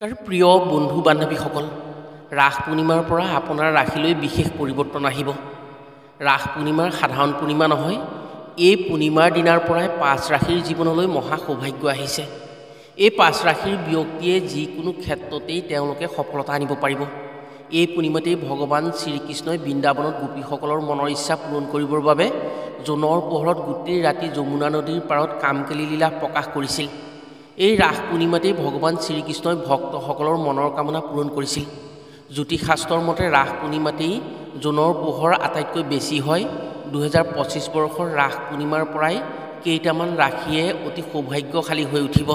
তাৰ প্ৰিয় বন্ধু বান্ধৱীসকল, ৰাস পূৰ্ণিমাৰ পৰা আপোনাৰ ৰাশিলৈ বিশেষ পৰিৱৰ্তন আহিব। ৰাস পূৰ্ণিমাৰ সাধাৰণ পূৰ্ণিমা নহয়, এই পূৰ্ণিমাৰ দিনাৰ পৰাই 5 ৰাশিৰ জীৱনলৈ মহা সৌভাগ্য আহিছে। এই 5 ৰাশিৰ ব্যক্তিয়ে যিকোনো ক্ষেত্ৰতেই তেওঁলোকে সফলতা আনিব পাৰিব। এই পূৰ্ণিমাতেই ভগৱান শ্ৰীকৃষ্ণই বৃন্দাবনত গোপীসকলৰ মনৰ ইচ্ছা পূৰণ কৰিবৰ বাবে জোনৰ পোহৰত গোটেই ৰাতি যমুনা নদীৰ পাৰত কামকেলি লীলা প্ৰকাশ কৰিছিল। এই ৰাস পূৰ্ণিমাতেই ভগৱান শ্ৰীকৃষ্ণই ভক্তসকলৰ মনৰ কামনা পূৰণ কৰিছিল। জ্যোতিষশাস্ত্ৰৰ মতে ৰাস পূৰ্ণিমাতেই জোনৰ পোহৰ আটাইতকৈ বেছি হয়। 2025 বৰ্ষৰ ৰাস পূৰ্ণিমাৰ পৰাই কেইটামান ৰাশিয়ে অতি সৌভাগ্যশালী হৈ উঠিব।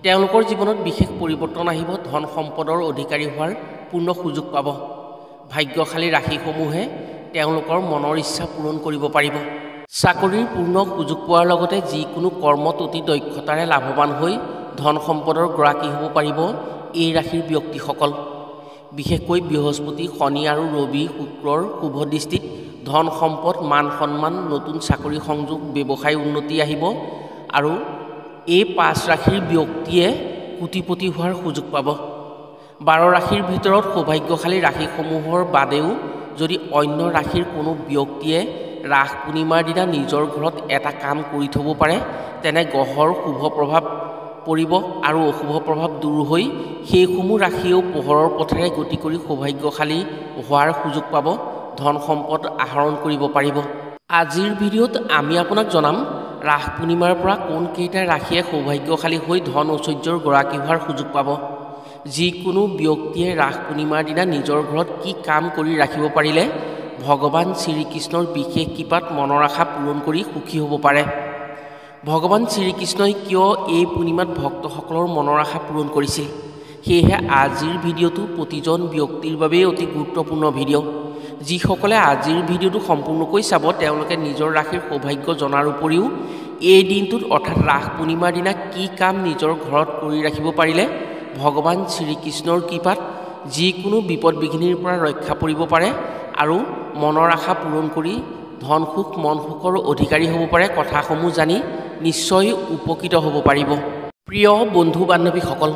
তেওঁলোকৰ জীৱনত বিশেষ পৰিৱৰ্তন আহিব, ধন সম্পদৰ অধিকাৰী হোৱাৰ পূৰ্ণ সুযোগ পাব। ভাগ্যশালী ৰাশিসমূহে তেওঁলোকৰ মনৰ ইচ্ছা পূৰণ কৰিব পাৰিব। চাকৰিৰ পূৰ্ণ সুযোগ পোৱাৰ লগতে যিকোনো কৰ্মত অতি দক্ষতাৰে লাভৱান হৈ ধন সম্পদৰ গৰাকী হ'ব পাৰিব এই ৰাশিৰ ব্যক্তিসকল। বিশেষকৈ বৃহস্পতি, শনি আৰু ৰবি, শুক্ৰৰ শুভ দৃষ্টিত ধন সম্পদ, মান সন্মান, নতুন চাকৰি সংযোগ, ব্যৱসায় উন্নতি আহিব আৰু এই 5 ৰাশিৰ ব্যক্তিয়ে কোটিপতি হোৱাৰ সুযোগ পাব। 12 ৰাশিৰ ভিতৰত সৌভাগ্যশালী ৰাশিসমূহৰ বাদেও যদি অন্য ৰাশিৰ কোনো ব্যক্তিয়ে ৰাস পূৰ্ণিমাৰ দিনা নিজৰ ঘৰত এটা কাম কৰি থ'ব পাৰে, তেনে গ্ৰহৰ শুভ প্ৰভাৱ পৰিব আৰু অশুভ প্ৰভাৱ দূৰ হৈ সেইসমূহ ৰাশিয়েও পোহৰৰ পথেৰে গতি কৰি সৌভাগ্যশালী হোৱাৰ সুযোগ পাব, ধন সম্পদ আহৰণ কৰিব পাৰিব। আজিৰ ভিডিঅ'ত আমি আপোনাক জনাম ৰাস পূৰ্ণিমাৰ পৰা কোনকেইটা ৰাশিয়ে সৌভাগ্যশালী হৈ ধন ঐশ্বৰ্যৰ গৰাকী হোৱাৰ সুযোগ পাব। যিকোনো ব্যক্তিয়ে ৰাস পূৰ্ণিমাৰ দিনা নিজৰ ঘৰত কি কাম কৰি ৰাখিব পাৰিলে ভগৱান শ্ৰীকৃষ্ণৰ বিশেষ কৃপাত মনৰ আশা পূৰণ কৰি সুখী হ'ব পাৰে। ভগৱান শ্ৰীকৃষ্ণই কিয় এই পূৰ্ণিমাত ভক্তসকলৰ মনৰ আশা পূৰণ কৰিছিল, সেয়েহে আজিৰ ভিডিঅ'টো প্ৰতিজন ব্যক্তিৰ বাবেই অতি গুৰুত্বপূৰ্ণ ভিডিঅ'। যিসকলে আজিৰ ভিডিঅ'টো সম্পূৰ্ণকৈ চাব তেওঁলোকে নিজৰ ৰাশিৰ সৌভাগ্য জনাৰ উপৰিও এই দিনটোত অৰ্থাৎ ৰাস পূৰ্ণিমাৰ দিনা কি কাম নিজৰ ঘৰত কৰি ৰাখিব পাৰিলে ভগৱান শ্ৰীকৃষ্ণৰ কৃপাত যিকোনো বিপদ বিঘিনিৰ পৰা ৰক্ষা পৰিব পাৰে আৰু মনৰ আশা পূৰণ কৰি ধন সুখ, মন সুখৰ অধিকাৰী হ'ব পাৰে, কথাসমূহ জানি নিশ্চয় উপকৃত হ'ব পাৰিব। প্ৰিয় বন্ধু বান্ধৱীসকল,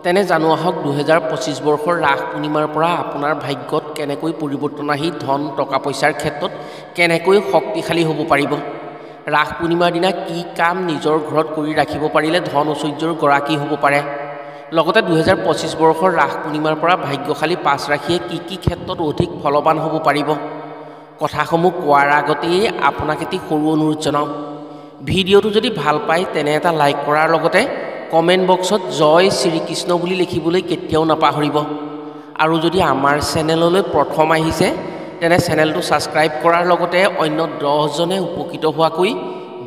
তেনে জানো আহক 2025 বৰ্ষৰ ৰাস পূৰ্ণিমাৰ পৰা আপোনাৰ ভাগ্যত কেনেকৈ পৰিৱৰ্তন আহি ধন টকা পইচাৰ ক্ষেত্ৰত কেনেকৈ শক্তিশালী হ'ব পাৰিব। ৰাস পূৰ্ণিমাৰ দিনা কি কাম নিজৰ ঘৰত কৰি ৰাখিব পাৰিলে ধন ঐশ্বৰ্যৰ গৰাকী হ'ব পাৰে, লগতে 2025 বৰ্ষৰ ৰাস পূৰ্ণিমাৰ পৰা ভাগ্যশালী 5 ৰাশিয়ে কি কি ক্ষেত্ৰত অধিক ফলৱান হ'ব পাৰিব। কথাসমূহ কোৱাৰ আগতেই আপোনাক এটি সৰু অনুৰোধ জনাওঁ। ভিডিঅ'টো যদি ভাল পায় তেনে এটা লাইক কৰাৰ লগতে কমেণ্ট বক্সত জয় শ্ৰীকৃষ্ণ বুলি লিখিবলৈ কেতিয়াও নাপাহৰিব। আৰু যদি আমাৰ চেনেললৈ প্ৰথম আহিছে তেনে চেনেলটো ছাবস্ক্ৰাইব কৰাৰ লগতে অন্য 10জনে উপকৃত হোৱাকৈ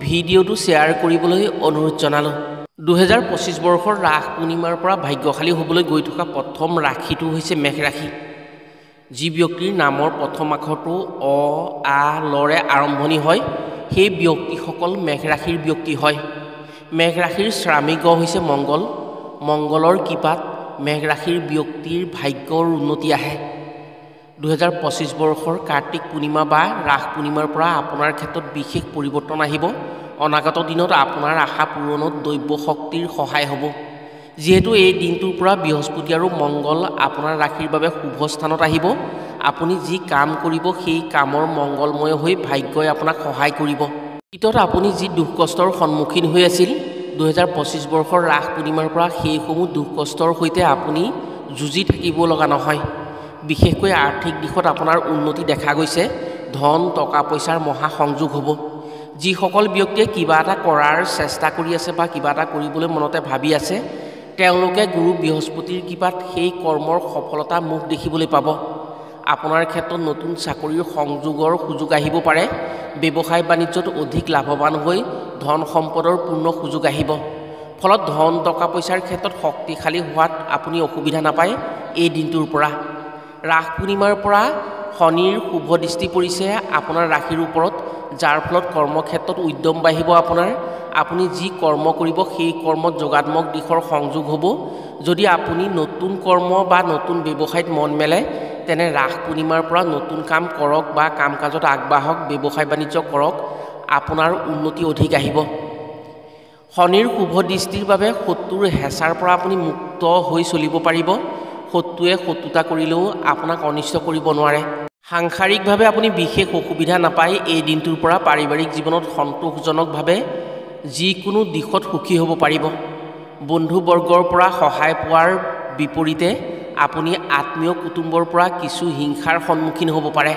ভিডিঅ'টো শ্বেয়াৰ কৰিবলৈ অনুৰোধ জনালোঁ। 2025 বৰ্ষৰ ৰাস পূৰ্ণিমাৰ পৰা ভাগ্যশালী হ'বলৈ গৈ থকা প্ৰথম ৰাশিটো হৈছে মেঘ ৰাশি। যি ব্যক্তিৰ নামৰ প্ৰথম আখৰটো অ, আ, লৰে আৰম্ভণি হয় সেই ব্যক্তিসকল মেঘ ৰাশিৰ ব্যক্তি হয়। মেঘ ৰাশিৰ স্বামী গ্ৰহ হৈছে মংগল। মংগলৰ কৃপাত মেঘ ৰাশিৰ ব্যক্তিৰ ভাগ্যৰ উন্নতি আহে। 2025 বৰ্ষৰ কাৰ্তিক পূৰ্ণিমা বা ৰাস পূৰ্ণিমাৰ পৰা আপোনাৰ ক্ষেত্ৰত বিশেষ পৰিৱৰ্তন আহিব। অনাগত দিনত আপোনাৰ আশা পূৰণত দৈৱ শক্তিৰ সহায় হ'ব। যিহেতু এই দিনটোৰ পৰা বৃহস্পতি আৰু মংগল আপোনাৰ ৰাশিৰ বাবে শুভ স্থানত আহিব, আপুনি যি কাম কৰিব সেই কামৰ মংগলময় হৈ ভাগ্যই আপোনাক সহায় কৰিব। অতীতত আপুনি যি দুখ কষ্টৰ সন্মুখীন হৈ আছিল, 2025 বৰ্ষৰ ৰাস পূৰ্ণিমাৰ পৰা সেইসমূহ দুখ কষ্টৰ সৈতে আপুনি যুঁজি থাকিব লগা নহয়। বিশেষকৈ আৰ্থিক দিশত আপোনাৰ উন্নতি দেখা গৈছে, ধন টকা পইচাৰ মহা সংযোগ হ'ব। যিসকল ব্যক্তিয়ে কিবা এটা কৰাৰ চেষ্টা কৰি আছে বা কিবা এটা কৰিবলৈ মনতে ভাবি আছে, তেওঁলোকে গুৰু বৃহস্পতিৰ কৃপাত সেই কৰ্মৰ সফলতা মুখ দেখিবলৈ পাব। আপোনাৰ ক্ষেত্ৰত নতুন চাকৰিৰ সংযোগৰ সুযোগ আহিব পাৰে। ব্যৱসায় বাণিজ্যত অধিক লাভৱান হৈ ধন সম্পদৰ পূৰ্ণ সুযোগ আহিব। ফলত ধন টকা পইচাৰ ক্ষেত্ৰত শক্তিশালী হোৱাত আপুনি অসুবিধা নাপায়। এই দিনটোৰ পৰা ৰাস পূৰ্ণিমাৰ পৰা শনিৰ শুভ দৃষ্টি পৰিছে আপোনাৰ ৰাশিৰ ওপৰত, যাৰ ফলত কৰ্মক্ষেত্ৰত উদ্যম বাঢ়িব আপোনাৰ। আপুনি যি কৰ্ম কৰিব সেই কৰ্মত যোগাত্মক দিশৰ সংযোগ হ'ব। যদি আপুনি নতুন কৰ্ম বা নতুন ব্যৱসায়ত মন মেলে তেনে ৰাস পূৰ্ণিমাৰ পৰা নতুন কাম কৰক বা কাম কাজত আগবাঢ়ক, ব্যৱসায় বাণিজ্য কৰক, আপোনাৰ উন্নতি অধিক আহিব। শনিৰ শুভ দৃষ্টিৰ বাবে শত্ৰুৰ হেঁচাৰ পৰা আপুনি মুক্ত হৈ চলিব পাৰিব। শত্ৰুৱে শত্ৰুতা কৰিলেও আপোনাক অনিষ্ট কৰিব নোৱাৰে। সাংসাৰিকভাৱে আপুনি বিশেষ অসুবিধা নাপায়। এই দিনটোৰ পৰা পাৰিবাৰিক জীৱনত সন্তোষজনকভাৱে যিকোনো দিশত সুখী হ'ব পাৰিব। বন্ধুবৰ্গৰ পৰা সহায় পোৱাৰ বিপৰীতে আপুনি আত্মীয় কুটুম্বৰ পৰা কিছু হিংসাৰ সন্মুখীন হ'ব পাৰে।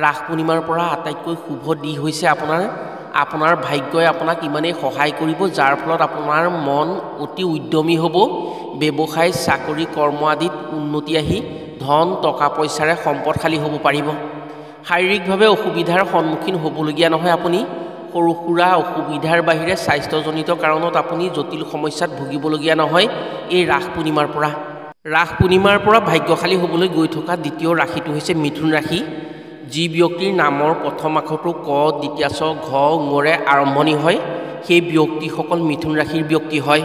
ৰাস পূৰ্ণিমাৰ পৰা আটাইতকৈ শুভ দিশ হৈছে আপোনাৰ ভাগ্যই আপোনাক ইমানেই সহায় কৰিব, যাৰ ফলত আপোনাৰ মন অতি উদ্যমী হ'ব। ব্যৱসায়, চাকৰি, কৰ্ম আদিত উন্নতি আহি ধন টকা পইচাৰে সম্পদশালী হ'ব পাৰিব। শাৰীৰিকভাৱে অসুবিধাৰ সন্মুখীন হ'বলগীয়া নহয়। আপুনি সৰু সুৰা অসুবিধাৰ বাহিৰে স্বাস্থ্যজনিত কাৰণত আপুনি জটিল সমস্যাত ভুগিবলগীয়া নহয়। এই ৰাস পূৰ্ণিমাৰ পৰা ভাগ্যশালী হ'বলৈ গৈ থকা দ্বিতীয় ৰাশিটো হৈছে মিথুন ৰাশি। যি ব্যক্তিৰ নামৰ প্ৰথম আখৰটো ক, দ্বিতীয় ছ, ঘ, ঙৰে আৰম্ভণি হয়, সেই ব্যক্তিসকল মিথুন ৰাশিৰ ব্যক্তি হয়।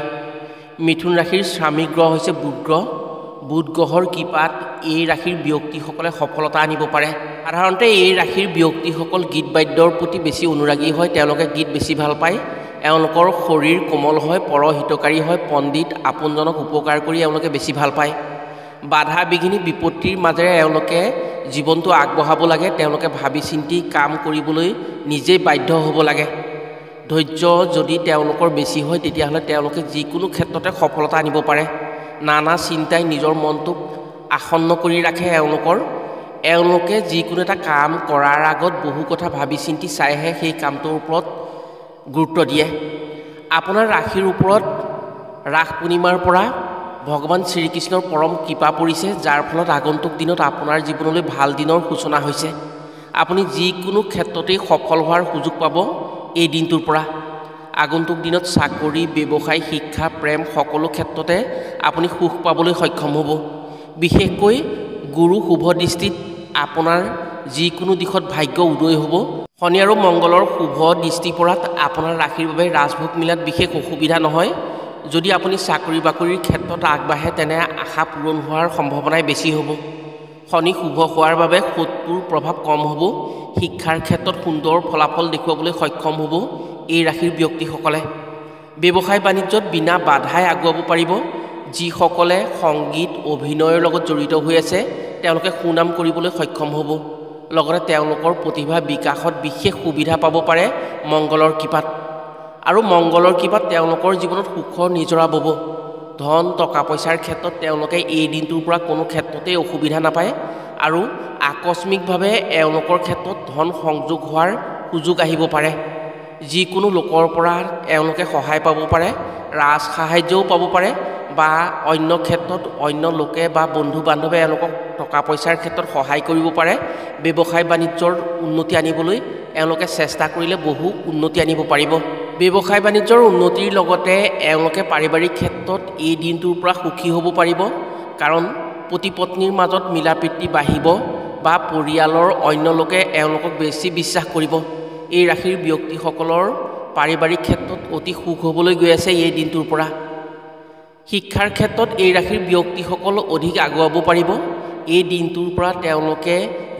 মিথুন ৰাশিৰ স্বামী গ্ৰহ হৈছে বুধ গ্ৰহ। বুধ গ্ৰহৰ কৃপাত এই ৰাশিৰ ব্যক্তিসকলে সফলতা আনিব পাৰে। সাধাৰণতে এই ৰাশিৰ ব্যক্তিসকল গীত বাদ্যৰ প্ৰতি বেছি অনুৰাগী হয়। তেওঁলোকে গীত বেছি ভাল পায়। এওঁলোকৰ শৰীৰ কোমল হয়, পৰহিতকাৰী হয়। পণ্ডিত আপোনজনক উপকাৰ কৰি এওঁলোকে বেছি ভাল পায়। বাধা বিঘিনি বিপত্তিৰ মাজেৰে এওঁলোকে জীৱনটো আগবঢ়াব লাগে। তেওঁলোকে ভাবি চিন্তি কাম কৰিবলৈ নিজেই বাধ্য হ'ব লাগে। ধৈৰ্য যদি তেওঁলোকৰ বেছি হয়, তেতিয়াহ'লে তেওঁলোকে যিকোনো ক্ষেত্ৰতে সফলতা আনিব পাৰে। নানা চিন্তাই নিজৰ মনটোক আসন্ন কৰি ৰাখে। এওঁলোকে যিকোনো এটা কাম কৰাৰ আগত বহু কথা ভাবি চিন্তি চাইহে সেই কামটোৰ ওপৰত গুৰুত্ব দিয়ে। আপোনাৰ ৰাশিৰ ওপৰত ৰাস পূৰ্ণিমাৰ পৰা ভগৱান শ্ৰীকৃষ্ণৰ পৰম কৃপা পৰিছে, যাৰ ফলত আগন্তুক দিনত আপোনাৰ জীৱনলৈ ভাল দিনৰ সূচনা হৈছে। আপুনি যিকোনো ক্ষেত্ৰতেই সফল হোৱাৰ সুযোগ পাব এই দিনটোৰ পৰা। আগন্তুক দিনত চাকৰি, ব্যৱসায়, শিক্ষা, প্ৰেম সকলো ক্ষেত্ৰতে আপুনি সুখ পাবলৈ সক্ষম হ'ব। বিশেষকৈ গুৰু শুভ দৃষ্টিত আপোনাৰ যিকোনো দিশত ভাগ্য উদয় হ'ব। শনি আৰু মংগলৰ শুভ দৃষ্টি পৰাত আপোনাৰ ৰাশিৰ বাবে ৰাজভোগ মিলাত বিশেষ অসুবিধা নহয়। যদি আপুনি চাকৰি বাকৰিৰ ক্ষেত্ৰত আগবাঢ়ে, তেনে আশা পূৰণ হোৱাৰ সম্ভাৱনাই বেছি হ'ব। শনি শুভ হোৱাৰ বাবে শত্ৰুৰ প্ৰভাৱ কম হ'ব। শিক্ষাৰ ক্ষেত্ৰত সুন্দৰ ফলাফল দেখুৱাবলৈ সক্ষম হ'ব এই ৰাশিৰ ব্যক্তিসকলে। ব্যৱসায় বাণিজ্যত বিনা বাধাই আগুৱাব পাৰিব। যিসকলে সংগীত অভিনয়ৰ লগত জড়িত হৈ আছে, তেওঁলোকে সুনাম কৰিবলৈ সক্ষম হ'ব। লগতে তেওঁলোকৰ প্ৰতিভা বিকাশত বিশেষ সুবিধা পাব পাৰে মংগলৰ কৃপাত। আৰু মংগলৰ কৃপাত তেওঁলোকৰ জীৱনত সুখৰ নিজৰা বব। ধন টকা পইচাৰ ক্ষেত্ৰত তেওঁলোকে এই দিনটোৰ পৰা কোনো ক্ষেত্ৰতেই অসুবিধা নাপায়। আৰু আকস্মিকভাৱে এওঁলোকৰ ক্ষেত্ৰত ধন সংযোগ হোৱাৰ সুযোগ আহিব পাৰে। যিকোনো লোকৰ পৰা এওঁলোকে সহায় পাব পাৰে, ৰাজ সাহায্যও পাব পাৰে, বা অন্য ক্ষেত্ৰত অন্য লোকে বা বন্ধু বান্ধৱে এওঁলোকক টকা পইচাৰ ক্ষেত্ৰত সহায় কৰিব পাৰে। ব্যৱসায় বাণিজ্যৰ উন্নতি আনিবলৈ এওঁলোকে চেষ্টা কৰিলে বহু উন্নতি আনিব পাৰিব। ব্যৱসায় বাণিজ্যৰ উন্নতিৰ লগতে এওঁলোকে পাৰিবাৰিক ক্ষেত্ৰত এই দিনটোৰ পৰা সুখী হ'ব পাৰিব। কাৰণ পতি পত্নীৰ মাজত মিলা প্ৰীতি বাঢ়িব বা পৰিয়ালৰ অন্য লোকে এওঁলোকক বেছি বিশ্বাস কৰিব। এই ৰাশিৰ ব্যক্তিসকলৰ পাৰিবাৰিক ক্ষেত্ৰত অতি সুখ হ'বলৈ গৈ আছে এই দিনটোৰ পৰা। শিক্ষাৰ ক্ষেত্ৰত এই ৰাশিৰ ব্যক্তিসকল অধিক আগুৱাব পাৰিব। এই দিনটোৰ পৰা তেওঁলোকে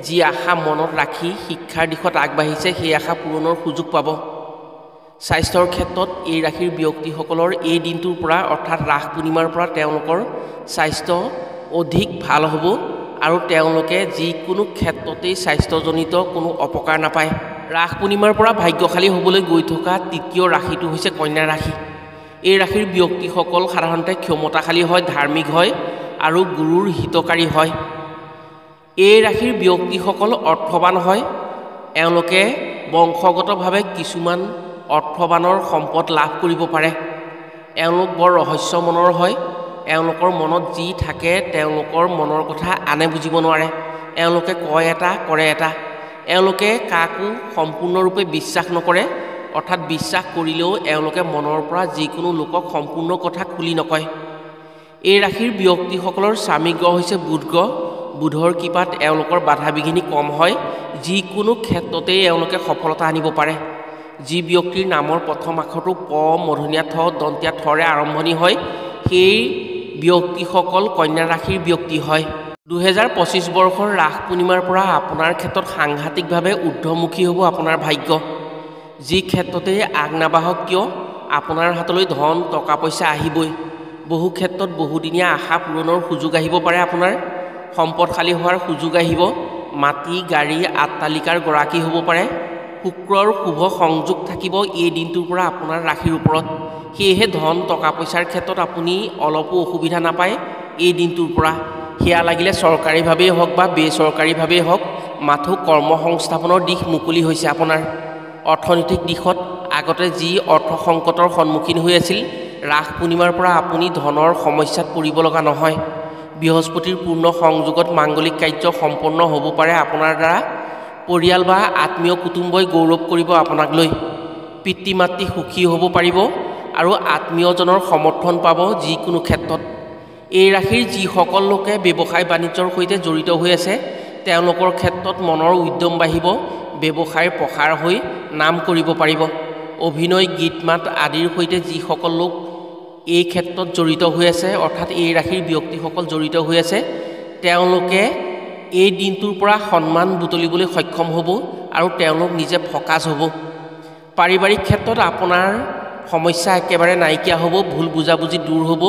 যি আশা মনত ৰাখি শিক্ষাৰ দিশত আগবাঢ়িছে, সেই আশা পূৰণৰ সুযোগ পাব। স্বাস্থ্যৰ ক্ষেত্ৰত এই ৰাশিৰ ব্যক্তিসকলৰ এই দিনটোৰ পৰা অৰ্থাৎ ৰাস পূৰ্ণিমাৰ পৰা তেওঁলোকৰ স্বাস্থ্য অধিক ভাল হ'ব আৰু তেওঁলোকে যিকোনো ক্ষেত্ৰতেই স্বাস্থ্যজনিত কোনো অপকাৰ নাপায়। ৰাস পূৰ্ণিমাৰ পৰা ভাগ্যশালী হ'বলৈ গৈ থকা তৃতীয় ৰাশিটো হৈছে কন্যা ৰাশি। এই ৰাশিৰ ব্যক্তিসকল সাধাৰণতে ক্ষমতাশালী হয়, ধাৰ্মিক হয় আৰু গুৰুৰ হিতকাৰী হয়। এই ৰাশিৰ ব্যক্তিসকল অৰ্থৱান হয়। এওঁলোকে বংশগতভাৱে কিছুমান অৰ্থৱানৰ সম্পদ লাভ কৰিব পাৰে। এওঁলোক বৰ ৰহস্য মনৰ হয়। এওঁলোকৰ মনত যি থাকে তেওঁলোকৰ মনৰ কথা আনে বুজিব নোৱাৰে। এওঁলোকে কয় এটা, কৰে এটা। এওঁলোকে কাকো সম্পূৰ্ণৰূপে বিশ্বাস নকৰে, অৰ্থাৎ বিশ্বাস কৰিলেও এওঁলোকে মনৰ পৰা যিকোনো লোকক সম্পূৰ্ণ কথা খুলি নকয়। এই ৰাশিৰ ব্যক্তিসকলৰ স্বামী গ্ৰহ হৈছে বুধ গ্ৰহ। বুধৰ কৃপাত এওঁলোকৰ বাধা বিঘিনি কম হয়। যিকোনো ক্ষেত্ৰতেই এওঁলোকে সফলতা আনিব পাৰে। যি ব্যক্তিৰ নামৰ প্ৰথম আখৰটো প, মূৰ্ধন্য ঠ, দন্ত্য থৰে আৰম্ভণি হয়, সেই ব্যক্তিসকল কন্যা ৰাশিৰ ব্যক্তি হয়। 2025 বৰ্ষৰ ৰাস পূৰ্ণিমাৰ পৰা আপোনাৰ ক্ষেত্ৰত সাংঘাতিকভাৱে ঊৰ্ধ্বমুখী হ'ব আপোনাৰ ভাগ্য। যি ক্ষেত্ৰতেই আগ নাবাঢ়ক কিয় আপোনাৰ হাতলৈ ধন টকা পইচা আহিবই। বহু ক্ষেত্ৰত বহুদিনীয়া আশা পূৰণৰ সুযোগ আহিব পাৰে। আপোনাৰ সম্পদশালী হোৱাৰ সুযোগ আহিব। মাটি গাড়ী আট্টালিকাৰ গৰাকী হ'ব পাৰে। শুক্ৰৰ শুভ সংযোগ থাকিব এই দিনটোৰ পৰা আপোনাৰ ৰাশিৰ ওপৰত। সেয়েহে ধন টকা পইচাৰ ক্ষেত্ৰত আপুনি অলপো অসুবিধা নাপায় এই দিনটোৰ পৰা। সেয়া লাগিলে চৰকাৰীভাৱেই হওক বা বেচৰকাৰীভাৱেই হওক, মাথো কৰ্ম সংস্থাপনৰ দিশ মুকলি হৈছে আপোনাৰ। অৰ্থনৈতিক দিশত আগতে যি অৰ্থ সংকটৰ সন্মুখীন হৈ আছিল, ৰাস পূৰ্ণিমাৰ পৰা আপুনি ধনৰ সমস্যাত পৰিব লগা নহয়। বৃহস্পতিৰ পূৰ্ণ সংযোগত মাংগলিক কাৰ্য সম্পন্ন হ'ব পাৰে আপোনাৰ দ্বাৰা। পৰিয়াল বা আত্মীয় কুটুম্বই গৌৰৱ কৰিব আপোনাক লৈ। পিতৃ মাতৃ সুখী হ'ব পাৰিব আৰু আত্মীয়জনৰ সমৰ্থন পাব যিকোনো ক্ষেত্ৰত। এই ৰাশিৰ যিসকল লোকে ব্যৱসায় বাণিজ্যৰ সৈতে জড়িত হৈ আছে, তেওঁলোকৰ ক্ষেত্ৰত মনৰ উদ্যম বাঢ়িব। ব্যৱসায়ৰ প্ৰসাৰ হৈ নাম কৰিব পাৰিব। অভিনয় গীত মাত আদিৰ সৈতে যিসকল লোক এই ক্ষেত্ৰত জড়িত হৈ আছে, অৰ্থাৎ এই ৰাশিৰ ব্যক্তিসকল জড়িত হৈ আছে, তেওঁলোকে এই দিনটোৰ পৰা সন্মান বুটলিবলৈ সক্ষম হ'ব আৰু তেওঁলোক নিজে ফকাচ হ'ব। পাৰিবাৰিক ক্ষেত্ৰত আপোনাৰ সমস্যা একেবাৰে নাইকিয়া হ'ব। ভুল বুজাবুজি দূৰ হ'ব।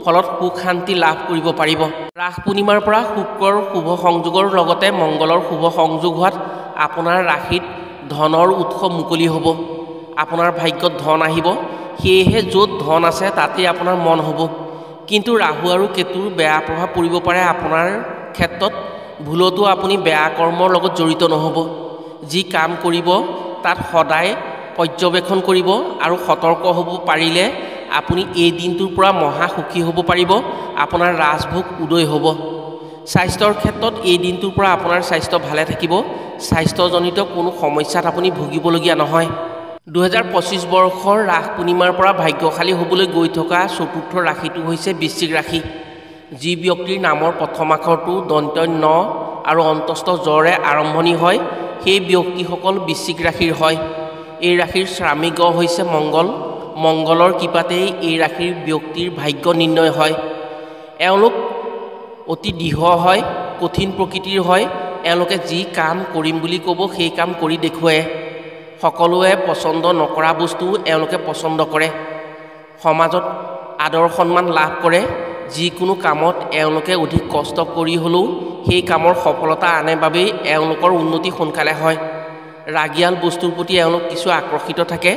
ফলত সুখ শান্তি লাভ কৰিব পাৰিব। ৰাস পূৰ্ণিমাৰ পৰা শুক্ৰৰ শুভ সংযোগৰ লগতে মংগলৰ শুভ সংযোগ হোৱাত আপোনাৰ ৰাশিত ধনৰ উৎস মুকলি হ'ব। আপোনাৰ ভাগ্যত ধন আহিব। সেয়েহে য'ত ধন আছে তাতেই আপোনাৰ মন হ'ব। কিন্তু ৰাহু আৰু কেতুৰ বেয়া প্ৰভাৱ পৰিব পাৰে আপোনাৰ ক্ষেত্ৰত। ভুলতো আপুনি বেয়া কৰ্মৰ লগত জড়িত নহ'ব। যি কাম কৰিব তাত সদায় পৰ্যবেক্ষণ কৰিব আৰু সতৰ্ক হ'ব পাৰিলে আপুনি এই দিনটোৰ পৰা মহা সুখী হ'ব পাৰিব। আপোনাৰ ৰাজভোগ উদয় হ'ব। স্বাস্থ্যৰ ক্ষেত্ৰত এই দিনটোৰ পৰা আপোনাৰ স্বাস্থ্য ভালে থাকিব। স্বাস্থ্যজনিত কোনো সমস্যাত আপুনি ভুগিবলগীয়া নহয়। 2025 বৰ্ষৰ ৰাস পূৰ্ণিমাৰ পৰা ভাগ্যশালী হ'বলৈ গৈ থকা চতুৰ্থ ৰাশিটো হৈছে বৃশ্চিক ৰাশি। যি ব্যক্তিৰ নামৰ প্ৰথম আখৰটো দন্ত্য ন আৰু অন্তস্থ জৰে আৰম্ভণি হয়, সেই ব্যক্তিসকল বৃশ্চিক ৰাশিৰ হয়। এই ৰাশিৰ স্বামী গ্ৰহ হৈছে মংগল। মংগলৰ কৃপাতেই এই ৰাশিৰ ব্যক্তিৰ ভাগ্য নিৰ্ণয় হয়। এওঁলোক অতি দৃঢ় হয়, কঠিন প্ৰকৃতিৰ হয়। এওঁলোকে যি কাম কৰিম বুলি ক'ব সেই কাম কৰি দেখুৱায়। সকলোৱে পচন্দ নকৰা বস্তুও এওঁলোকে পচন্দ কৰে। সমাজত আদৰ সন্মান লাভ কৰে। যিকোনো কামত এওঁলোকে অধিক কষ্ট কৰি হ'লেও সেই কামৰ সফলতা আনে বাবেই এওঁলোকৰ উন্নতি সোনকালে হয়। ৰাগিয়াল বস্তুৰ প্ৰতি এওঁলোক কিছু আকৰ্ষিত থাকে।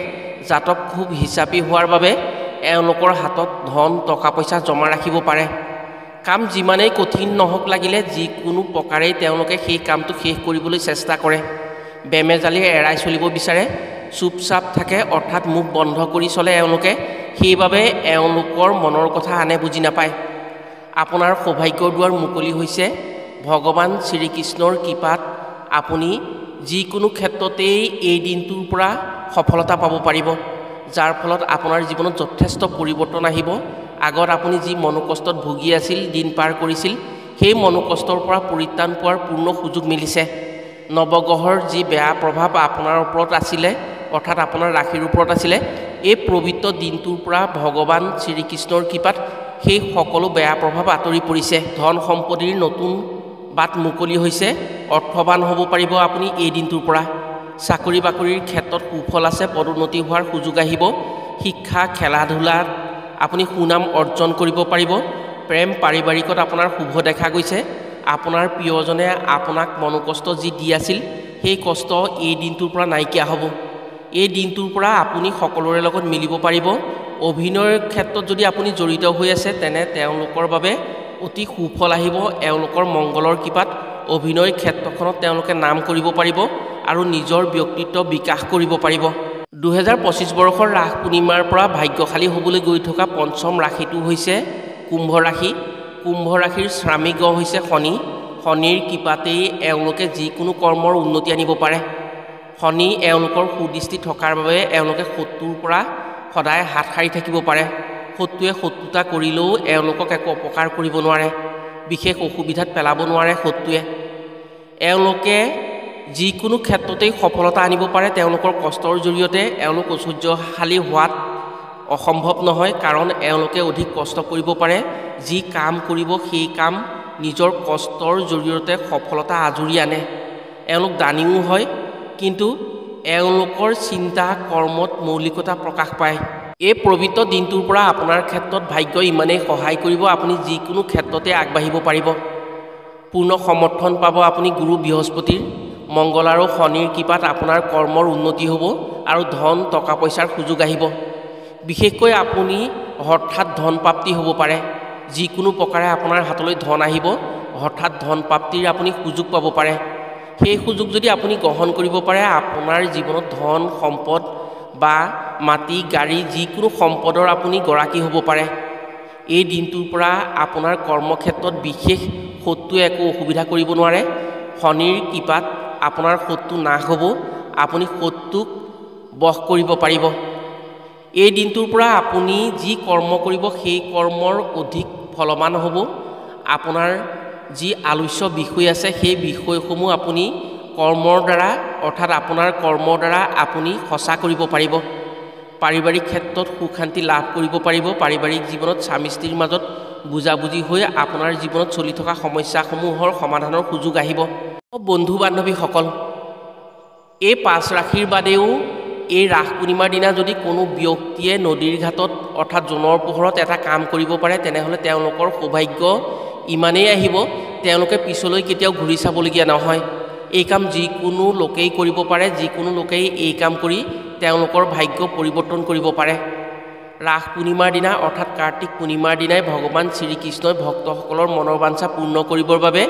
জাতক খুব হিচাপী হোৱাৰ বাবে এওঁলোকৰ হাতত ধন টকা পইচা জমা ৰাখিব পাৰে। কাম যিমানেই কঠিন নহওক লাগিলে যিকোনো প্ৰকাৰেই তেওঁলোকে সেই কামটো শেষ কৰিবলৈ চেষ্টা কৰে। বেমেজালি এৰাই চলিব বিচাৰে। চুপচাপ থাকে, অৰ্থাৎ মুখ বন্ধ কৰি চলে এওঁলোকে। সেইবাবে এওঁলোকৰ মনৰ কথা আনে বুজি নাপায়। আপোনাৰ সৌভাগ্যৰ দুৱাৰ মুকলি হৈছে। ভগৱান শ্ৰীকৃষ্ণৰ কৃপাত আপুনি যিকোনো ক্ষেত্ৰতেই এই দিনটোৰ পৰা সফলতা পাব পাৰিব, যাৰ ফলত আপোনাৰ জীৱনত যথেষ্ট পৰিৱৰ্তন আহিব। আগত আপুনি যি মনোকষ্টত ভুগি আছিল, দিন পাৰ কৰিছিল, সেই মনোকষ্টৰ পৰা পৰিত্ৰাণ পোৱাৰ পূৰ্ণ সুযোগ মিলিছে। নৱগ্ৰহৰ যি বেয়া প্ৰভাৱ আপোনাৰ ওপৰত আছিলে, অৰ্থাৎ আপোনাৰ ৰাশিৰ ওপৰত আছিলে, এই পবিত্ৰ দিনটোৰ পৰা ভগৱান শ্ৰীকৃষ্ণৰ কৃপাত সেই সকলো বেয়া প্ৰভাৱ আঁতৰি পৰিছে। ধন সম্পত্তিৰ নতুন বাট মুকলি হৈছে। অৰ্থৱান হ'ব পাৰিব আপুনি এই দিনটোৰ পৰা। চাকৰি বাকৰিৰ ক্ষেত্ৰত সুফল আছে। পদোন্নতি হোৱাৰ সুযোগ আহিব। শিক্ষা খেলা ধূলাত আপুনি সুনাম অৰ্জন কৰিব পাৰিব। প্ৰেম পাৰিবাৰিকত আপোনাৰ শুভ দেখা গৈছে। আপোনাৰ প্ৰিয়জনে আপোনাক মনোকষ্ট যি দি আছিল, সেই কষ্ট এই দিনটোৰ পৰা নাইকিয়া হ'ব। এই দিনটোৰ পৰা আপুনি সকলোৰে লগত মিলিব পাৰিব। অভিনয়ৰ ক্ষেত্ৰত যদি আপুনি জড়িত হৈ আছে, তেনে তেওঁলোকৰ বাবে অতি সুফল আহিব। এওঁলোকৰ মংগলৰ কৃপাত অভিনয় ক্ষেত্ৰখনত তেওঁলোকে নাম কৰিব পাৰিব আৰু নিজৰ ব্যক্তিত্ব বিকাশ কৰিব পাৰিব। 2025 বৰ্ষৰ ৰাস পূৰ্ণিমাৰ পৰা ভাগ্যশালী হ'বলৈ গৈ থকা পঞ্চম ৰাশিটো হৈছে কুম্ভ ৰাশি। কুম্ভ ৰাশিৰ স্বামী গ্ৰহ হৈছে শনি। শনিৰ কৃপাতেই এওঁলোকে যিকোনো কৰ্মৰ উন্নতি আনিব পাৰে। শনি এওঁলোকৰ সুদৃষ্টি থকাৰ বাবে এওঁলোকে শত্ৰুৰ পৰা সদায় হাত সাৰি থাকিব পাৰে। শত্ৰুৱে শত্ৰুতা কৰিলেও এওঁলোকক একো অপকাৰ কৰিব নোৱাৰে। বিশেষ অসুবিধাত পেলাব নোৱাৰে শত্ৰুৱে। এওঁলোকে যিকোনো ক্ষেত্ৰতেই সফলতা আনিব পাৰে। তেওঁলোকৰ কষ্টৰ জৰিয়তে এওঁলোক ঐশ্বৰ্যশালী হোৱাত অসম্ভৱ নহয়, কাৰণ এওঁলোকে অধিক কষ্ট কৰিব পাৰে। যি কাম কৰিব সেই কাম নিজৰ কষ্টৰ জৰিয়তে সফলতা আজৰি আনে। এওঁলোক দানীও হয়, কিন্তু এওঁলোকৰ চিন্তা কৰ্মত মৌলিকতা প্ৰকাশ পায়। এই পবিত্ৰ দিনটোৰ পৰা আপোনাৰ ক্ষেত্ৰত ভাগ্য ইমানেই সহায় কৰিব, আপুনি যিকোনো ক্ষেত্ৰতে আগবাঢ়িব পাৰিব। পূৰ্ণ সমৰ্থন পাব আপুনি গুৰু বৃহস্পতিৰ, মংগল আৰু শনিৰ কৃপাত আপোনাৰ কৰ্মৰ উন্নতি হ'ব আৰু ধন টকা পইচাৰ সুযোগ আহিব। বিশেষকৈ আপুনি হঠাৎ ধন প্ৰাপ্তি হ'ব পাৰে। যিকোনো প্ৰকাৰে আপোনাৰ হাতলৈ ধন আহিব, হঠাৎ ধন প্ৰাপ্তিৰ আপুনি সুযোগ পাব পাৰে। সেই সুযোগ যদি আপুনি গ্ৰহণ কৰিব পাৰে, আপোনাৰ জীৱনত ধন সম্পদ বা মাটি গাড়ী যিকোনো সম্পদৰ আপুনি গৰাকী হ'ব পাৰে। এই দিনটোৰ পৰা আপোনাৰ কৰ্মক্ষেত্ৰত বিশেষ শত্ৰুৱে একো অসুবিধা কৰিব নোৱাৰে। শনিৰ কৃপাত আপোনাৰ শত্ৰু নাশ হ'ব, আপুনি শত্ৰুক বশ কৰিব পাৰিব। এই দিনটোৰ পৰা আপুনি যি কৰ্ম কৰিব সেই কৰ্মৰ অধিক ফলৱান হ'ব। আপোনাৰ যি আলস্য বিষয় আছে সেই বিষয়সমূহ আপুনি কৰ্মৰ দ্বাৰা অৰ্থাৎ আপোনাৰ কৰ্মৰ দ্বাৰা আপুনি সঁচা কৰিব পাৰিব। পাৰিবাৰিক ক্ষেত্ৰত সুখ শান্তি লাভ কৰিব পাৰিব। পাৰিবাৰিক জীৱনত স্বামী স্ত্ৰীৰ মাজত বুজাবুজি হৈ আপোনাৰ জীৱনত চলি থকা সমস্যাসমূহৰ সমাধানৰ সুযোগ আহিব। বন্ধু বান্ধৱীসকল, এই 5 ৰাশিৰ বাদেও এই ৰাস পূৰ্ণিমাৰ দিনা যদি কোনো ব্যক্তিয়ে নদীৰ ঘাটত অৰ্থাৎ জোনৰ পোহৰত এটা কাম কৰিব পাৰে, তেনেহ'লে তেওঁলোকৰ সৌভাগ্য ইমানেই আহিব, তেওঁলোকে পিছলৈ কেতিয়াও ঘূৰি চাবলগীয়া নহয়। এই কাম যিকোনো লোকেই কৰিব পাৰে, যিকোনো লোকেই এই কাম কৰি তেওঁলোকৰ ভাগ্য পৰিৱৰ্তন কৰিব পাৰে। ৰাস পূৰ্ণিমাৰ দিনা অৰ্থাৎ কাৰ্তিক পূৰ্ণিমাৰ দিনাই ভগৱান শ্ৰীকৃষ্ণই ভক্তসকলৰ মনৰ বাঞ্ছা পূৰ্ণ কৰিবৰ বাবে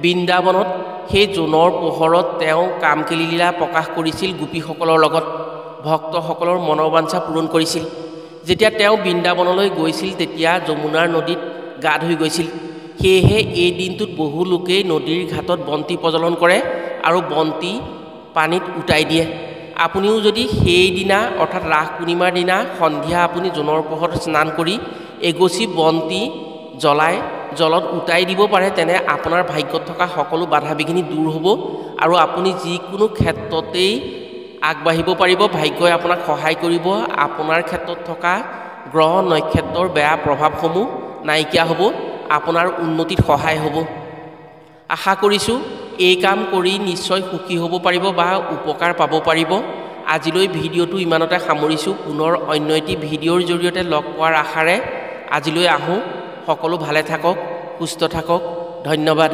বৃন্দাবনত সেই জোনৰ পোহৰত তেওঁ কামকেলি লীলা প্ৰকাশ কৰিছিল। গোপীসকলৰ লগত ভক্তসকলৰ মনৰ বাঞ্ছা পূৰণ কৰিছিল। যেতিয়া তেওঁ বৃন্দাবনলৈ গৈছিল তেতিয়া যমুনাৰ নদীত গা ধুই গৈছিল। সেয়েহে এই দিনটোত বহু লোকেই নদীৰ ঘাটত বন্তি প্ৰজ্বলন কৰে আৰু বন্তি পানীত উটাই দিয়ে। আপুনিও যদি সেইদিনা অৰ্থাৎ ৰাস পূৰ্ণিমাৰ দিনা সন্ধিয়া আপুনি জোনৰ পোহৰত স্নান কৰি এগছি বন্তি জ্বলাই জলত উটাই দিব পাৰে, তেনে আপোনাৰ ভাগ্যত থকা সকলো বাধা বিঘিনি দূৰ হ'ব আৰু আপুনি যিকোনো ক্ষেত্ৰতেই আগবাঢ়িব পাৰিব। ভাগ্যই আপোনাক সহায় কৰিব। আপোনাৰ ক্ষেত্ৰত থকা গ্ৰহ নক্ষত্ৰৰ বেয়া প্ৰভাৱসমূহ নাইকিয়া হ'ব, আপোনাৰ উন্নতিত সহায় হ'ব। আশা কৰিছোঁ এই কাম কৰি নিশ্চয় সুখী হ'ব পাৰিব বা উপকাৰ পাব পাৰিব। আজিলৈ ভিডিঅ'টো ইমানতে সামৰিছোঁ। পুনৰ অন্য এটি ভিডিঅ'ৰ জৰিয়তে লগ পোৱাৰ আশাৰে আজিলৈ আহোঁ। সকলো ভালে থাকক, সুস্থ থাকক। ধন্যবাদ।